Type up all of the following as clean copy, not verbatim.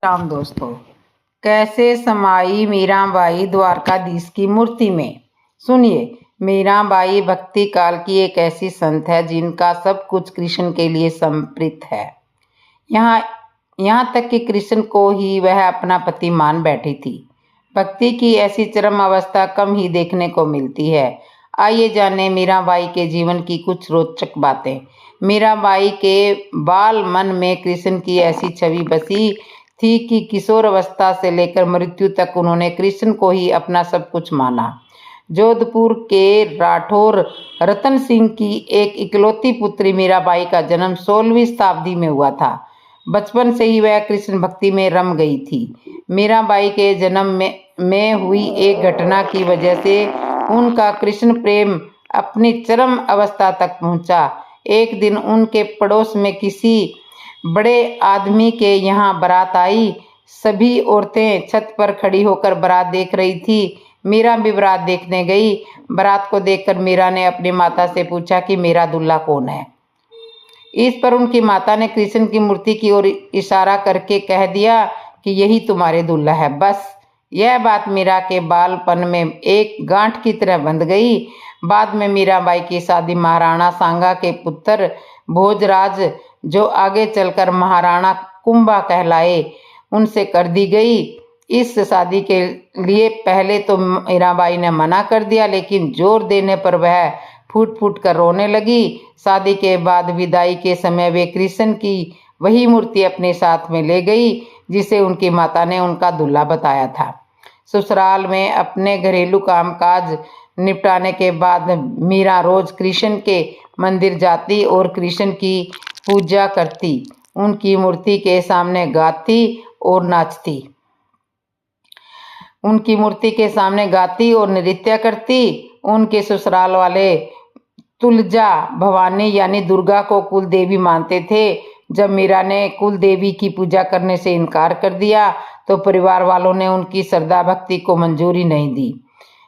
राम दोस्तों, कैसे समाई मीराबाई द्वारकाधीश की मूर्ति में। सुनिए, मीराबाई भक्ति काल की एक ऐसी संत है जिनका सब कुछ कृष्ण के लिए समर्पित है। यहाँ तक कि कृष्ण को ही वह अपना पति मान बैठी थी। भक्ति की ऐसी चरम अवस्था कम ही देखने को मिलती है। आइए जाने मीराबाई के जीवन की कुछ रोचक बातें। मीराबाई के बाल मन में कृष्ण की ऐसी छवि बसी थी कि किशोर अवस्था से लेकर मृत्यु तक उन्होंने कृष्ण को ही अपना सब कुछ माना। जोधपुर के राठौर रतन सिंह की एक इकलौती पुत्री मीराबाई का जन्म 16वीं शताब्दी में हुआ था। बचपन से ही वह कृष्ण भक्ति में रम गई थी। मीराबाई के जन्म में हुई एक घटना की वजह से उनका कृष्ण प्रेम अपनी चरम अवस्था तक पहुंचा। एक दिन उनके पड़ोस में किसी बड़े आदमी के यहाँ बारात आई। सभी औरतें छत पर खड़ी होकर बारात देख रही थी। मीरा भी बारात देखने गई। बारात को देखकर मीरा ने अपनी माता से पूछा कि मेरा दूल्हा कौन है। इस पर उनकी माता ने कृष्ण की मूर्ति की ओर इशारा करके कह दिया कि यही तुम्हारे दूल्हा है। बस यह बात मीरा के बालपन में एक गांठ की तरह बंध गई। बाद में मीराबाई की शादी महाराणा सांगा के पुत्र भोजराज, जो आगे चलकर महाराणा कुंभा कहलाए, उनसे कर दी गई। इस शादी के लिए पहले तो मीराबाई ने मना कर दिया, लेकिन जोर देने पर वह फूट फूट कर रोने लगी। शादी के बाद विदाई के समय वे कृष्ण की वही मूर्ति अपने साथ में ले गई जिसे उनकी माता ने उनका दूल्हा बताया था। ससुराल में अपने घरेलू कामकाज निपटाने के बाद मीरा रोज कृष्ण के मंदिर जाती और कृष्ण की पूजा करती, उनकी मूर्ति के सामने गाती और नाचती, उनकी मूर्ति के सामने गाती और नृत्य करती। उनके ससुराल वाले तुलजा भवानी यानी दुर्गा को कुल देवी मानते थे। जब मीरा ने कुल देवी की पूजा करने से इनकार कर दिया तो परिवार वालों ने उनकी श्रद्धा भक्ति को मंजूरी नहीं दी।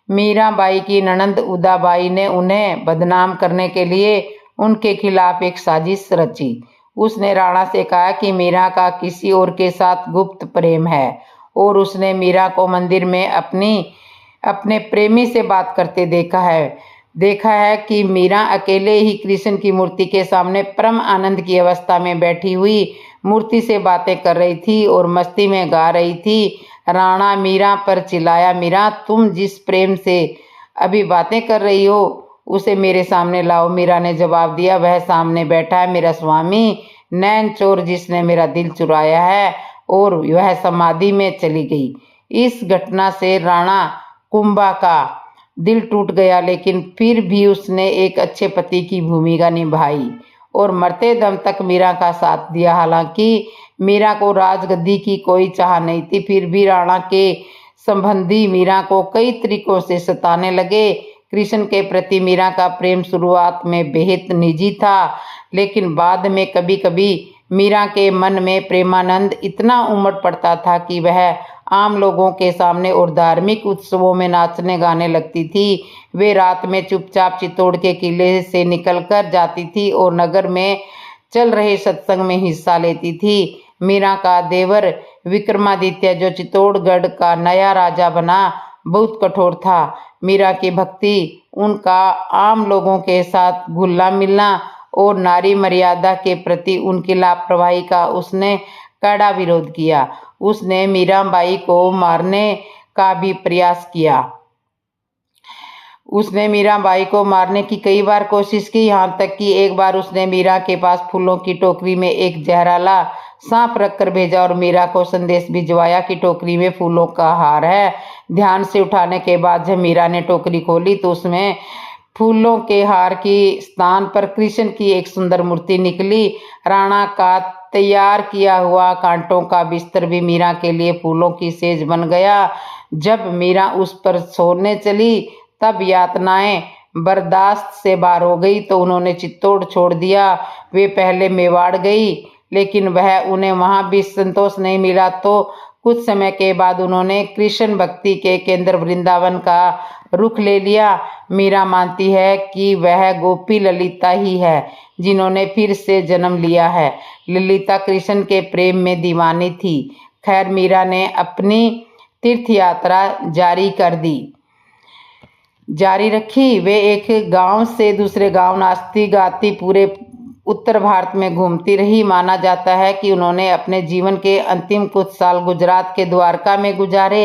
मीराबाई की ननंद उदाबाई ने उन्हें बदनाम करने के लिए उनके खिलाफ एक साजिश रची। उसने राणा से कहा कि मीरा का किसी और के साथ गुप्त प्रेम है और उसने मीरा को मंदिर में अपने प्रेमी से बात करते देखा है कि मीरा अकेले ही कृष्ण की मूर्ति के सामने परम आनंद की अवस्था में बैठी हुई मूर्ति से बातें कर रही थी और मस्ती में गा रही थी। राणा मीरा पर चिल्लाया, मीरा, तुम जिस प्रेम से अभी बातें कर रही हो उसे मेरे सामने लाओ। मीरा ने जवाब दिया, वह सामने बैठा है मेरा स्वामी, नैन चोर जिसने मेरा दिल चुराया है। और वह समाधि में चली गई। इस घटना से राणा कुंभा का दिल टूट गया, लेकिन फिर भी उसने एक अच्छे पति की भूमिका निभाई और मरते दम तक मीरा का साथ दिया। हालांकि मीरा को राजगद्दी की कोई चाह नहीं थी, फिर भी राणा के संबंधी मीरा को कई तरीकों से सताने लगे। कृष्ण के प्रति मीरा का प्रेम शुरुआत में बेहद निजी था, लेकिन बाद में कभी कभी मीरा के मन में प्रेमानंद इतना उमड़ पड़ता था कि वह आम लोगों के सामने और धार्मिक उत्सवों में नाचने गाने लगती थी। वे रात में चुपचाप चित्तौड़ के किले से निकलकर जाती थी और नगर में चल रहे सत्संग में हिस्सा लेती थी। मीरा का देवर विक्रमादित्य, जो चित्तौड़गढ़ का नया राजा बना, बहुत कठोर था। मीरा की भक्ति, उनका आम लोगों के साथ घुलना मिलना और नारी मर्यादा के प्रति उनकी लापरवाही का उसने कड़ा विरोध किया। उसने मीराबाई को मारने का भी प्रयास किया। उसने मीराबाई को मारने की कई बार कोशिश की, यहाँ तक कि एक बार उसने मीरा के पास फूलों की टोकरी में एक जहरीला सांप रखकर भेजा और मीरा को संदेश भिजवाया कि टोकरी में फूलों का हार है। ध्यान से उठाने के बाद जब मीरा ने टोकरी खोली तो उसमें फूलों के हार की स्थान पर कृष्ण की एक सुंदर मूर्ति निकली। राणा का तैयार किया हुआ कांटों का बिस्तर भी मीरा के लिए फूलों की सेज बन गया। जब मीरा उस पर सोने चली तब यातनाएं बर्दाश्त से बाहर हो गई तो उन्होंने चित्तौड़ छोड़ दिया। वे पहले मेवाड़ गई, लेकिन उन्हें वहां भी संतोष नहीं मिला तो कुछ समय के बाद उन्होंने कृष्ण भक्ति के केंद्र वृंदावन का रुख ले लिया। मीरा मानती है कि वह गोपी ललिता ही है जिन्होंने फिर से जन्म लिया है। ललिता कृष्ण के प्रेम में दीवानी थी। खैर मीरा ने अपनी तीर्थ यात्रा जारी रखी। वे एक गांव से दूसरे गांव नाचती गाती पूरे उत्तर भारत में घूमती रही। माना जाता है कि उन्होंने अपने जीवन के अंतिम कुछ साल गुजरात के द्वारका में गुजारे।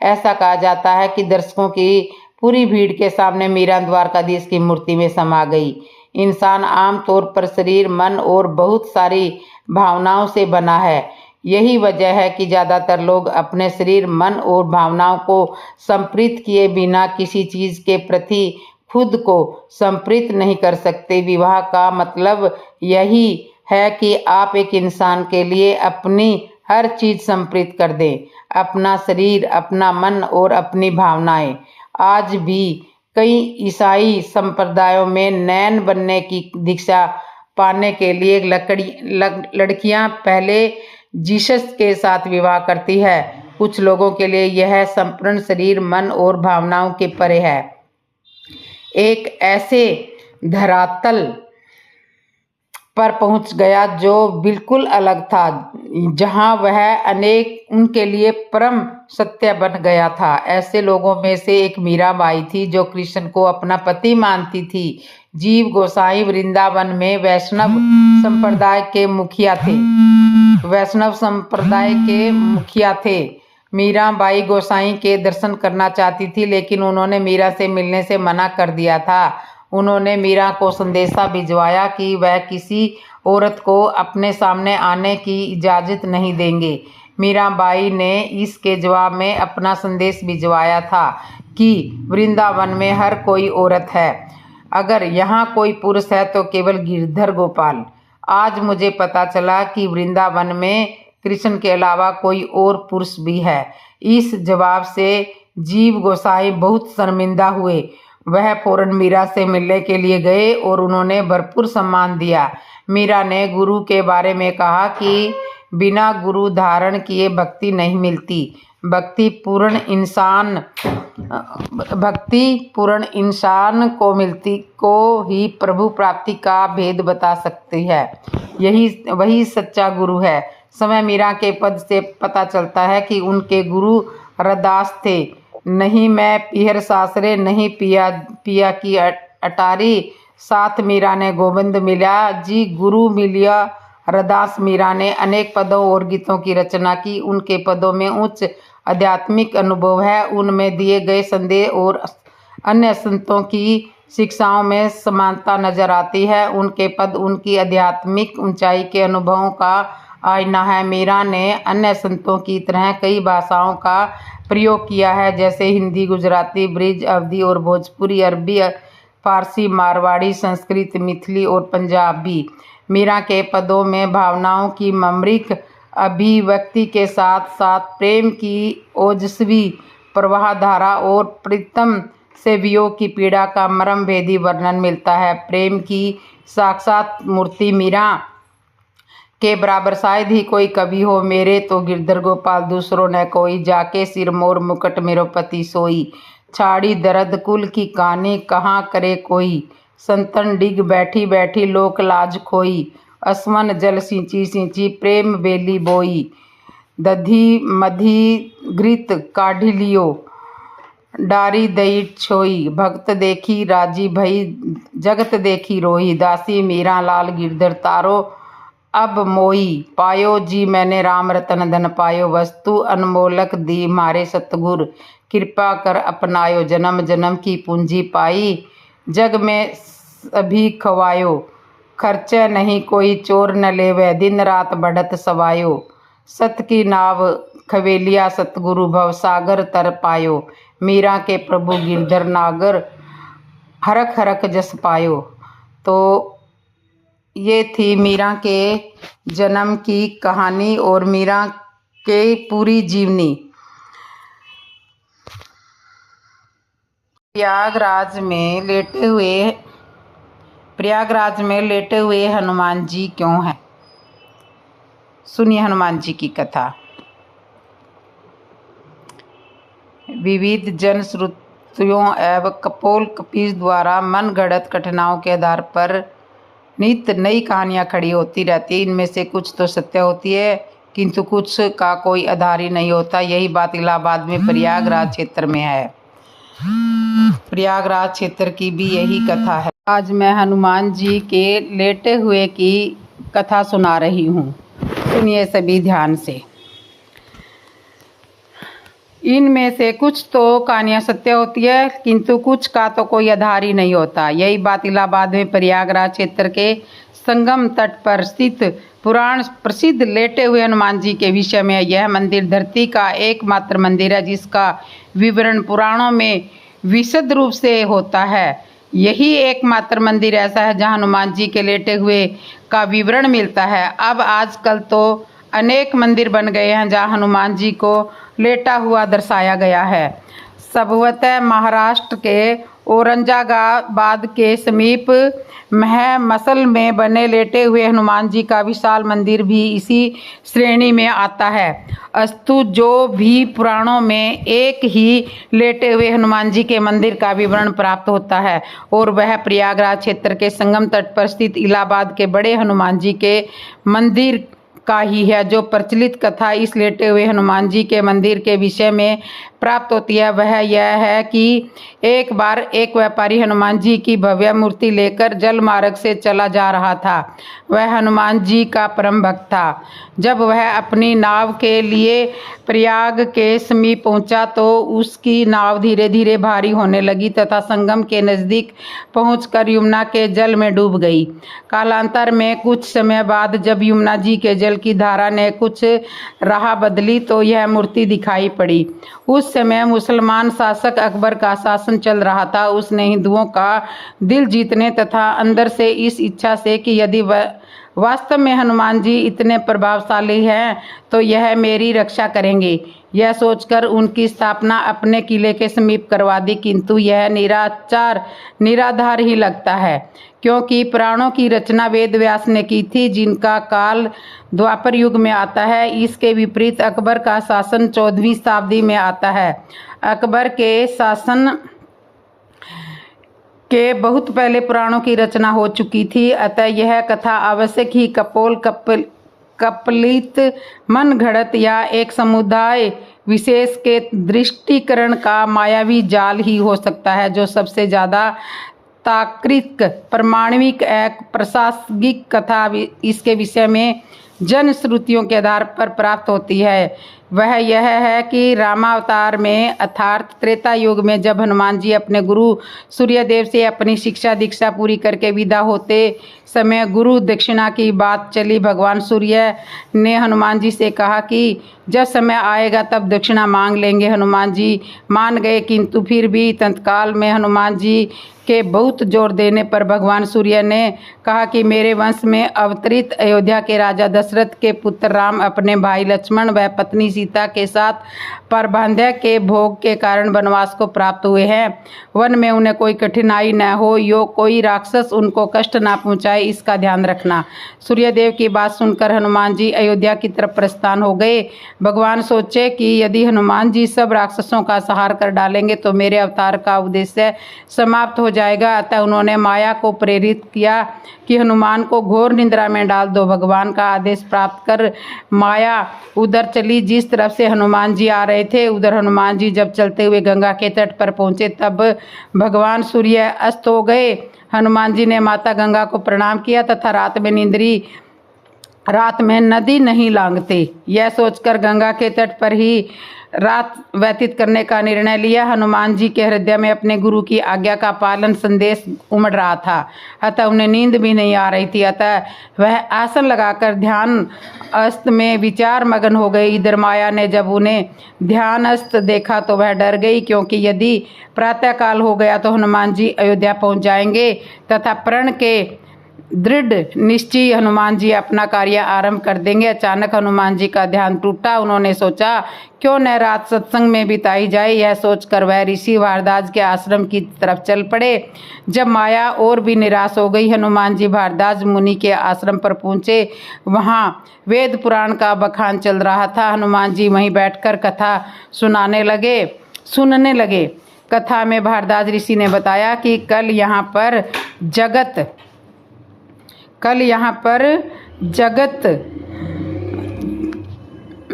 ऐसा कहा जाता है कि दर्शकों की पूरी भीड़ के सामने मीरा द्वारकाधीश की मूर्ति में समा गई। इंसान आमतौर पर शरीर, मन और बहुत सारी भावनाओं से बना है। यही वजह है कि ज़्यादातर लोग अपने शरीर, मन और भावनाओं को संप्रीत किए बिना किसी चीज़ के प्रति खुद को संप्रीत नहीं कर सकते। विवाह का मतलब यही है कि आप एक इंसान के लिए अपनी हर चीज़ संप्रीत कर दें, अपना शरीर, अपना मन और अपनी भावनाएं। आज भी कई ईसाई संप्रदायों में नैन बनने की दीक्षा पाने के लिए लड़कियां पहले जीसस के साथ विवाह करती है। कुछ लोगों के लिए यह संपूर्ण शरीर, मन और भावनाओं के परे है। एक ऐसे धरातल पर पहुंच गया जो बिल्कुल अलग था, जहां वह उनके लिए परम सत्य बन गया था। ऐसे लोगों में से एक मीराबाई थी, जो कृष्ण को अपना पति मानती थी। जीव गोसाई वृंदावन में वैष्णव संप्रदाय के मुखिया थे। मीराबाई गोसाई के दर्शन करना चाहती थी, लेकिन उन्होंने मीरा से मिलने से मना कर दिया था। उन्होंने मीरा को संदेशा भिजवाया कि वह किसी औरत को अपने सामने आने की इजाज़त नहीं देंगे। मीराबाई ने इसके जवाब में अपना संदेश भिजवाया था कि वृंदावन में हर कोई औरत है, अगर यहाँ कोई पुरुष है तो केवल गिरधर गोपाल। आज मुझे पता चला कि वृंदावन में कृष्ण के अलावा कोई और पुरुष भी है। इस जवाब से जीव गोसाई बहुत शर्मिंदा हुए। वह फौरन मीरा से मिलने के लिए गए और उन्होंने भरपूर सम्मान दिया। मीरा ने गुरु के बारे में कहा कि बिना गुरु धारण किए भक्ति नहीं मिलती। भक्ति पूर्ण इंसान को ही प्रभु प्राप्ति का भेद बता सकती है। वही सच्चा गुरु है। समय मीरा के पद से पता चलता है कि उनके गुरु रदास थे। नहीं मैं पीहर सासरे, नहीं पिया की अटारी, साथ मीरा ने गोविंद मिला जी, गुरु मिलिया रदास। मीरा ने अनेक पदों और गीतों की रचना की। उनके पदों में उच्च आध्यात्मिक अनुभव है। उनमें दिए गए संदेश और अन्य संतों की शिक्षाओं में समानता नजर आती है। उनके पद उनकी आध्यात्मिक ऊंचाई के अनुभवों का आईना है। मीरा ने अन्य संतों की तरह कई भाषाओं का प्रयोग किया है, जैसे हिंदी, गुजराती, ब्रिज, अवधी और भोजपुरी, अरबी, फारसी, मारवाड़ी, संस्कृत, मिथिली और पंजाबी। मीरा के पदों में भावनाओं की मर्मिक अभिव्यक्ति के साथ साथ प्रेम की ओजस्वी प्रवाह धारा और प्रीतम से वियोग की पीड़ा का मर्म भेदी वर्णन मिलता है। प्रेम की साक्षात मूर्ति मीरा के बराबर शायद ही कोई कवि हो। मेरे तो गिरधर गोपाल दूसरों न कोई, जाके सिर मोर मुकुट मेरो पति सोई। छाड़ी दर्द कुल की कहानी कहाँ करे कोई, संतन डिग बैठी बैठी लोक लाज खोई। असमन जल सिंची सिंची प्रेम बेली बोई, दधी मधी घृत काढ़ी लियो, डारी दई छोई। भक्त देखी राजी भई, जगत देखी रोही। दासी मीरा लाल गिरधर तारो अब मोई। पायो जी मैंने राम रतन धन पायो, वस्तु अनमोलक दी मारे सतगुर। कृपा कर अपनायो, जन्म जन्म की पूंजी पाई। जग में सभी खवायो, खर्चे नहीं कोई चोर न लेवे। दिन रात बढ़त सवायो, सत की नाव खवेलिया सतगुरु। भव सागर तर पायो, मीरा के प्रभु गिरधर नागर। हरख हरख जस पायो। तो ये थी मीरा के जन्म की कहानी और मीरा के पूरी जीवनी। प्रयागराज में लेटे हुए हनुमान जी क्यों हैं? सुनिए हनुमान जी की कथा। विविध जन श्रुतियों एवं कपोल कपीस द्वारा मन गढ़ंत घटनाओं के आधार पर नित्य नई कहानियाँ खड़ी होती रहती है। इनमें से कुछ तो सत्य होती है, किंतु कुछ का कोई आधार ही नहीं होता। यही बात इलाहाबाद में प्रयागराज क्षेत्र में है। प्रयागराज क्षेत्र की भी यही कथा है। आज मैं हनुमान जी के लेटे हुए की कथा सुना रही हूँ। सुनिए सभी ध्यान से। इनमें से कुछ तो कहानियाँ सत्य होती है, किंतु कुछ का तो कोई आधार ही नहीं होता। यही बात इलाहाबाद में प्रयागराज क्षेत्र के संगम तट पर स्थित पुराण प्रसिद्ध लेटे हुए हनुमान जी के विषय में। यह मंदिर धरती का एकमात्र मंदिर है जिसका विवरण पुराणों में विशद रूप से होता है। यही एकमात्र मंदिर ऐसा है जहां हनुमान जी के लेटे हुए का विवरण मिलता है। अब आजकल तो अनेक मंदिर बन गए हैं जहां हनुमान जी को लेटा हुआ दर्शाया गया है। संभवतः महाराष्ट्र के औरंगाबाद के समीप मसल में बने लेटे हुए हनुमान जी का विशाल मंदिर भी इसी श्रेणी में आता है। अस्तु जो भी पुराणों में एक ही लेटे हुए हनुमान जी के मंदिर का विवरण प्राप्त होता है और वह प्रयागराज क्षेत्र के संगम तट पर स्थित इलाहाबाद के बड़े हनुमान जी के मंदिर का ही है। जो प्रचलित कथा इस लेटे हुए हनुमान जी के मंदिर के विषय में प्राप्त होती है वह यह है कि एक बार एक व्यापारी हनुमान जी की भव्य मूर्ति लेकर जल मार्ग से चला जा रहा था। वह हनुमान जी का परम भक्त था। जब वह अपनी नाव के लिए प्रयाग के समीप पहुंचा तो उसकी नाव धीरे धीरे भारी होने लगी तथा संगम के नज़दीक पहुंचकर यमुना के जल में डूब गई। कालांतर में कुछ समय बाद जब यमुना जी के जल की धारा ने कुछ राह बदली तो यह मूर्ति दिखाई पड़ी। उस समय मुसलमान शासक अकबर का शासन चल रहा था। उसने हिंदुओं का दिल जीतने तथा अंदर से इस इच्छा से कि यदि वास्तव में हनुमान जी इतने प्रभावशाली हैं तो यह मेरी रक्षा करेंगे, यह सोचकर उनकी स्थापना अपने किले के समीप करवा दी। किंतु यह निराधार ही लगता है, क्योंकि पुराणों की रचना वेद व्यास ने की थी जिनका काल द्वापर युग में आता है। इसके विपरीत अकबर का शासन 14वीं शताब्दी में आता है। अकबर के शासन के बहुत पहले पुराणों की रचना हो चुकी थी, अतः यह कथा आवश्यक ही कल्पित मन घड़त या एक समुदाय विशेष के दृष्टिकरण का मायावी जाल ही हो सकता है। जो सबसे ज़्यादा तार्किक प्रमाणिक एक प्रासंगिक कथा इसके विषय में जन श्रुतियों के आधार पर प्राप्त होती है वह यह है कि रामावतार में अर्थात त्रेता युग में जब हनुमान जी अपने गुरु सूर्यदेव से अपनी शिक्षा दीक्षा पूरी करके विदा होते समय गुरु दक्षिणा की बात चली। भगवान सूर्य ने हनुमान जी से कहा कि जब समय आएगा तब दक्षिणा मांग लेंगे। हनुमान जी मान गए, किंतु फिर भी तत्काल में हनुमान जी के बहुत जोर देने पर भगवान सूर्य ने कहा कि मेरे वंश में अवतरित अयोध्या के राजा दशरथ के पुत्र राम अपने भाई लक्ष्मण व पत्नी सीता के साथ परबंध्य के भोग के कारण वनवास को प्राप्त हुए हैं। वन में उन्हें कोई कठिनाई न हो, यो कोई राक्षस उनको कष्ट ना पहुंचाए, इसका ध्यान रखना। सूर्यदेव की बात सुनकर हनुमान जी अयोध्या की तरफ प्रस्थान हो गए। भगवान सोचे कि यदि हनुमान जी सब राक्षसों का संहार कर डालेंगे तो मेरे अवतार का उद्देश्य समाप्त हो जाएगा। अतः उन्होंने माया को प्रेरित किया कि हनुमान को घोर निद्रा में डाल दो। भगवान का आदेश प्राप्त कर माया उधर चली जिस तरफ से हनुमान जी आ रहे थे। उधर हनुमान जी जब चलते हुए गंगा के तट पर पहुंचे तब भगवान सूर्य अस्त हो गए। हनुमान जी ने माता गंगा को प्रणाम किया तथा रात में नदी नहीं लांघते, यह सोचकर गंगा के तट पर ही रात व्यतीत करने का निर्णय लिया। हनुमान जी के हृदय में अपने गुरु की आज्ञा का पालन संदेश उमड़ रहा था, अतः उन्हें नींद भी नहीं आ रही थी। अतः वह आसन लगाकर ध्यान अस्त में विचार मगन हो गई। इधर माया ने जब उन्हें ध्यानस्थ देखा तो वह डर गई, क्योंकि यदि प्रातःकाल हो गया तो हनुमान जी अयोध्या पहुंच जाएंगे तथा प्रण के दृढ़ निश्चय हनुमान जी अपना कार्य आरंभ कर देंगे। अचानक हनुमान जी का ध्यान टूटा। उन्होंने सोचा क्यों न रात सत्संग में बिताई जाए। यह सोचकर वह ऋषि भारद्वाज के आश्रम की तरफ चल पड़े। जब माया और भी निराश हो गई, हनुमान जी भारद्वाज मुनि के आश्रम पर पहुँचे। वहाँ वेद पुराण का बखान चल रहा था। हनुमान जी वहीं बैठकर कथा सुनने लगे। कथा में भारद्वाज ऋषि ने बताया कि कल यहाँ पर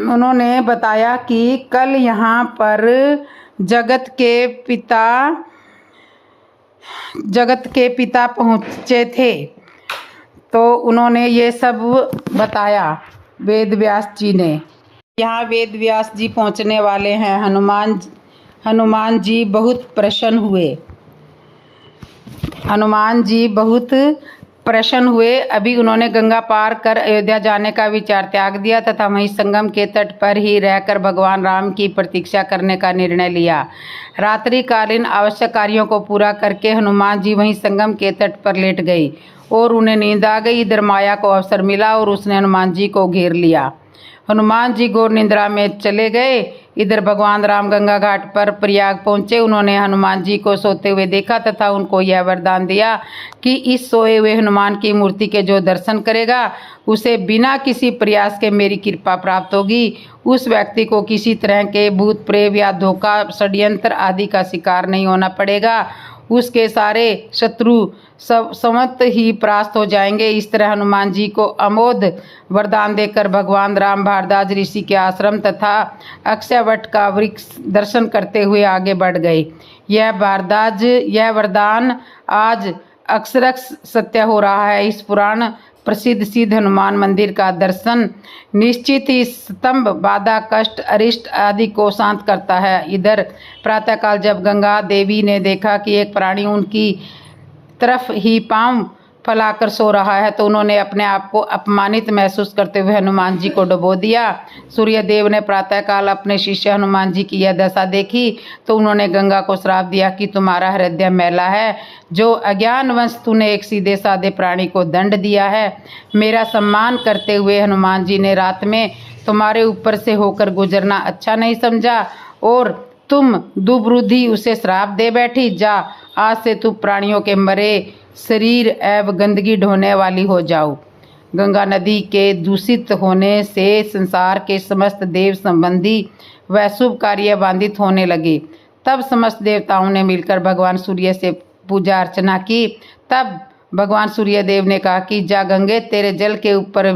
उन्होंने बताया कि कल यहाँ पर जगत के पिता पहुँचे थे, तो उन्होंने ये सब बताया वेद व्यास जी ने। यहाँ वेद व्यास जी पहुँचने वाले हैं। हनुमान जी बहुत प्रसन्न हुए। अभी उन्होंने गंगा पार कर अयोध्या जाने का विचार त्याग दिया तथा वहीं संगम के तट पर ही रहकर भगवान राम की प्रतीक्षा करने का निर्णय लिया। रात्रिकालीन आवश्यक कार्यों को पूरा करके हनुमान जी वहीं संगम के तट पर लेट गई और उन्हें नींद आ गई। इधर माया को अवसर मिला और उसने हनुमान जी को घेर लिया। हनुमान जी घोर निद्रा में चले गए। इधर भगवान राम गंगा घाट पर प्रयाग पहुँचे। उन्होंने हनुमान जी को सोते हुए देखा तथा उनको यह वरदान दिया कि इस सोए हुए हनुमान की मूर्ति के जो दर्शन करेगा उसे बिना किसी प्रयास के मेरी कृपा प्राप्त होगी। उस व्यक्ति को किसी तरह के भूत प्रेत या धोखा षड्यंत्र आदि का शिकार नहीं होना पड़ेगा। उसके सारे शत्रु समत ही परास्त हो जाएंगे। इस तरह हनुमान जी को अमोघ वरदान देकर भगवान राम भारद्वाज ऋषि के आश्रम तथा अक्षयवट का वृक्ष दर्शन करते हुए आगे बढ़ गए। यह वरदान आज अक्षरश सत्य हो रहा है। इस पुराण प्रसिद्ध सिद्ध हनुमान मंदिर का दर्शन निश्चित ही स्तंभ, बाधा, कष्ट, अरिष्ट आदि को शांत करता है। इधर प्रातःकाल जब गंगा देवी ने देखा कि एक प्राणी उनकी तरफ ही पांव फैलाकर सो रहा है तो उन्होंने अपने आप को अपमानित महसूस करते हुए हनुमान जी को डुबो दिया। सूर्यदेव ने प्रातःकाल अपने शिष्य हनुमान जी की यह दशा देखी तो उन्होंने गंगा को श्राप दिया कि तुम्हारा हृदय मैला है, जो अज्ञानवश तूने एक सीधे साधे प्राणी को दंड दिया है। मेरा सम्मान करते हुए हनुमान जी ने रात में तुम्हारे ऊपर से होकर गुजरना अच्छा नहीं समझा और तुम दुर्बुद्धि उसे श्राप दे बैठी। जा, आज से तू प्राणियों के मरे शरीर एवं गंदगी ढोने वाली हो जाओ। गंगा नदी के दूषित होने से संसार के समस्त देव संबंधी व शुभ कार्य बाधित होने लगे। तब समस्त देवताओं ने मिलकर भगवान सूर्य से पूजा अर्चना की। तब भगवान सूर्यदेव ने कहा कि जा गंगे, तेरे जल के ऊपर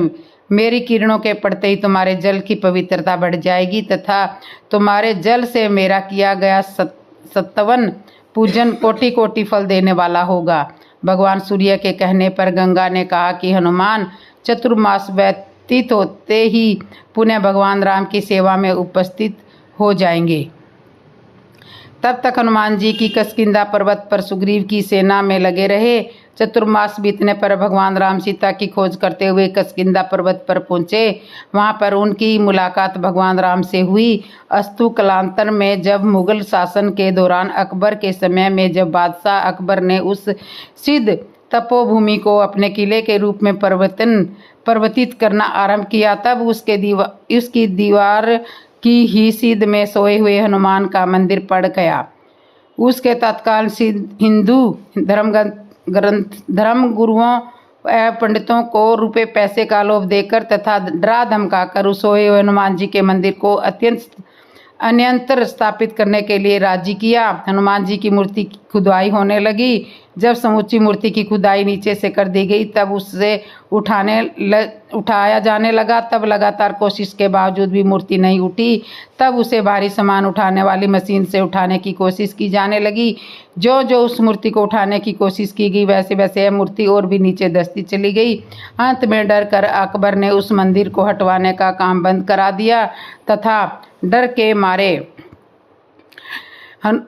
मेरी किरणों के पड़ते ही तुम्हारे जल की पवित्रता बढ़ जाएगी तथा तुम्हारे जल से मेरा किया गया सत्वन पूजन कोटि कोटि फल देने वाला होगा। भगवान सूर्य के कहने पर गंगा ने कहा कि हनुमान चतुर्मास व्यतीत होते ही पुनः भगवान राम की सेवा में उपस्थित हो जाएंगे। तब तक हनुमान जी की किष्किंधा पर्वत पर सुग्रीव की सेना में लगे रहे। चतुर्मास बीतने पर भगवान राम सीता की खोज करते हुए किष्किंधा पर्वत पर पहुँचे। वहाँ पर उनकी मुलाकात भगवान राम से हुई। अस्तु कालांतर में जब मुगल शासन के दौरान अकबर के समय में जब बादशाह अकबर ने उस सिद्ध तपोभूमि को अपने किले के रूप में परिवर्तित करना आरंभ किया, तब उसकी दीवार की ही सिद्ध में सोए हुए हनुमान का मंदिर पड़ गया। उसके तत्काल हिंदू धर्म गुरुओं एवं पंडितों को रुपए पैसे का लोभ देकर तथा डरा धमकाकर उस सोए हुए हनुमान जी के मंदिर को अन्यंतर स्थापित करने के लिए राजी किया। हनुमान जी की मूर्ति की खुदाई होने लगी। जब समूची मूर्ति की खुदाई नीचे से कर दी गई तब उससे उठाया जाने लगा। तब लगातार कोशिश के बावजूद भी मूर्ति नहीं उठी। तब उसे भारी सामान उठाने वाली मशीन से उठाने की कोशिश की जाने लगी। जो जो उस मूर्ति को उठाने की कोशिश की गई वैसे वैसे यह मूर्ति और भी नीचे धंसती चली गई। अंत में डर कर अकबर ने उस मंदिर को हटवाने का काम बंद करा दिया तथा डर के मारे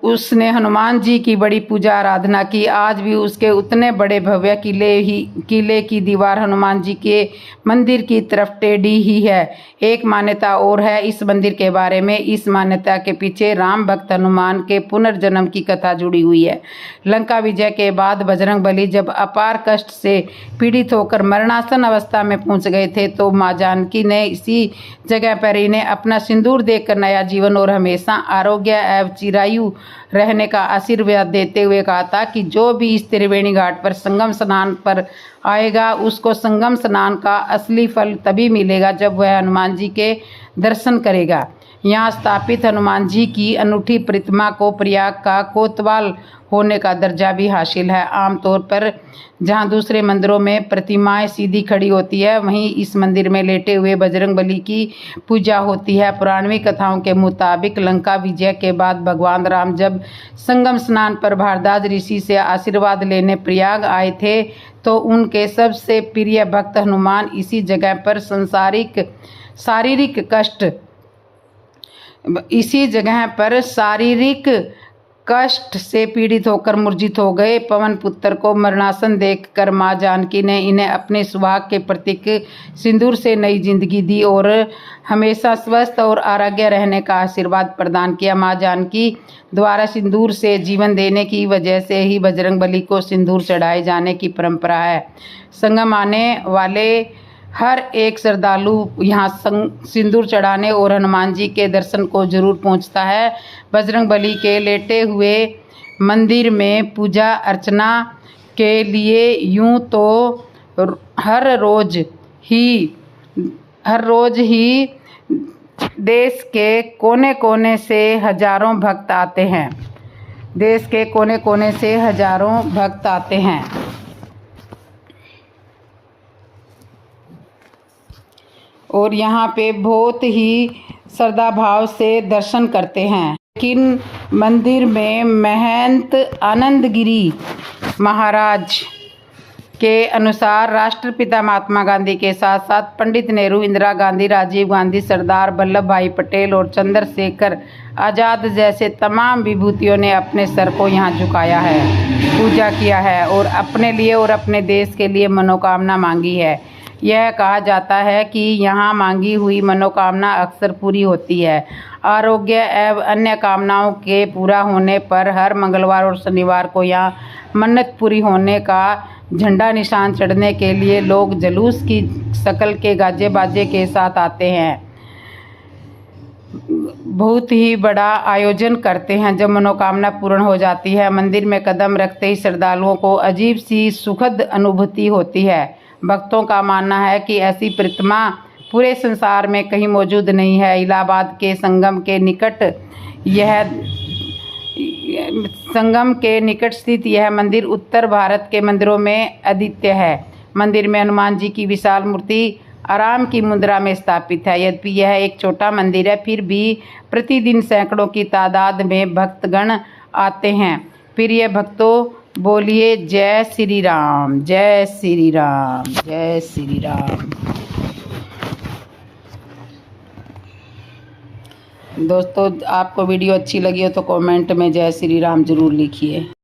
उसने हनुमान जी की बड़ी पूजा आराधना की। आज भी उसके उतने बड़े भव्य किले की दीवार हनुमान जी के मंदिर की तरफ टेढ़ी ही है। एक मान्यता और है इस मंदिर के बारे में। इस मान्यता के पीछे राम भक्त हनुमान के पुनर्जन्म की कथा जुड़ी हुई है। लंका विजय के बाद बजरंग बली जब अपार कष्ट से पीड़ित होकर मरणासन अवस्था में पहुंच गए थे तो माँ जानकी ने इसी जगह पर इन्हें अपना सिंदूर देकर नया जीवन और हमेशा आरोग्य एवं चिरायु रहने का आशीर्वाद देते हुए कहा था कि जो भी इस त्रिवेणी घाट पर संगम स्नान पर आएगा उसको संगम स्नान का असली फल तभी मिलेगा जब वह हनुमान जी के दर्शन करेगा। यहाँ स्थापित हनुमान जी की अनूठी प्रतिमा को प्रयाग का कोतवाल होने का दर्जा भी हासिल है। आमतौर पर जहाँ दूसरे मंदिरों में प्रतिमाएं सीधी खड़ी होती है, वहीं इस मंदिर में लेटे हुए बजरंगबली की पूजा होती है। पुराणवी कथाओं के मुताबिक लंका विजय के बाद भगवान राम जब संगम स्नान पर भारद्वाज ऋषि से आशीर्वाद लेने प्रयाग आए थे, तो उनके सबसे प्रिय भक्त हनुमान इसी जगह पर शारीरिक कष्ट से पीड़ित होकर मूर्छित हो गए। पवन पुत्र को मरणासन देखकर मां जानकी ने इन्हें अपने सुहाग के प्रतीक सिंदूर से नई जिंदगी दी और हमेशा स्वस्थ और आरोग्य रहने का आशीर्वाद प्रदान किया। मां जानकी द्वारा सिंदूर से जीवन देने की वजह से ही बजरंगबली को सिंदूर चढ़ाए जाने की परंपरा है। संगम आने वाले हर एक श्रद्धालु यहाँ सिंदूर चढ़ाने और हनुमान जी के दर्शन को जरूर पहुँचता है। बजरंगबली के लेटे हुए मंदिर में पूजा अर्चना के लिए यूं तो हर रोज ही देश के कोने कोने से हजारों भक्त आते हैं। और यहाँ पे बहुत ही श्रद्धा भाव से दर्शन करते हैं। लेकिन मंदिर में महंत आनंदगिरी महाराज के अनुसार राष्ट्रपिता महात्मा गांधी के साथ साथ पंडित नेहरू, इंदिरा गांधी, राजीव गांधी, सरदार वल्लभ भाई पटेल और चंद्रशेखर आज़ाद जैसे तमाम विभूतियों ने अपने सर को यहाँ झुकाया है, पूजा किया है और अपने लिए और अपने देश के लिए मनोकामना मांगी है। यह कहा जाता है कि यहाँ मांगी हुई मनोकामना अक्सर पूरी होती है। आरोग्य एवं अन्य कामनाओं के पूरा होने पर हर मंगलवार और शनिवार को यहाँ मन्नत पूरी होने का झंडा निशान चढ़ने के लिए लोग जुलूस की शक्ल के गाजे बाजे के साथ आते हैं। बहुत ही बड़ा आयोजन करते हैं। जब मनोकामना पूर्ण हो जाती है, मंदिर में कदम रखते ही श्रद्धालुओं को अजीब सी सुखद अनुभूति होती है। भक्तों का मानना है कि ऐसी प्रतिमा पूरे संसार में कहीं मौजूद नहीं है। इलाहाबाद के संगम के निकट स्थित यह मंदिर उत्तर भारत के मंदिरों में अद्वितीय है। मंदिर में हनुमान जी की विशाल मूर्ति आराम की मुद्रा में स्थापित है। यद्यपि यह एक छोटा मंदिर है, फिर भी प्रतिदिन सैकड़ों की तादाद में भक्तगण आते हैं। प्रिय भक्तों, बोलिए जय श्री राम, जय श्री राम, जय श्री राम। दोस्तों, आपको वीडियो अच्छी लगी हो तो कमेंट में जय श्री राम जरूर लिखिए।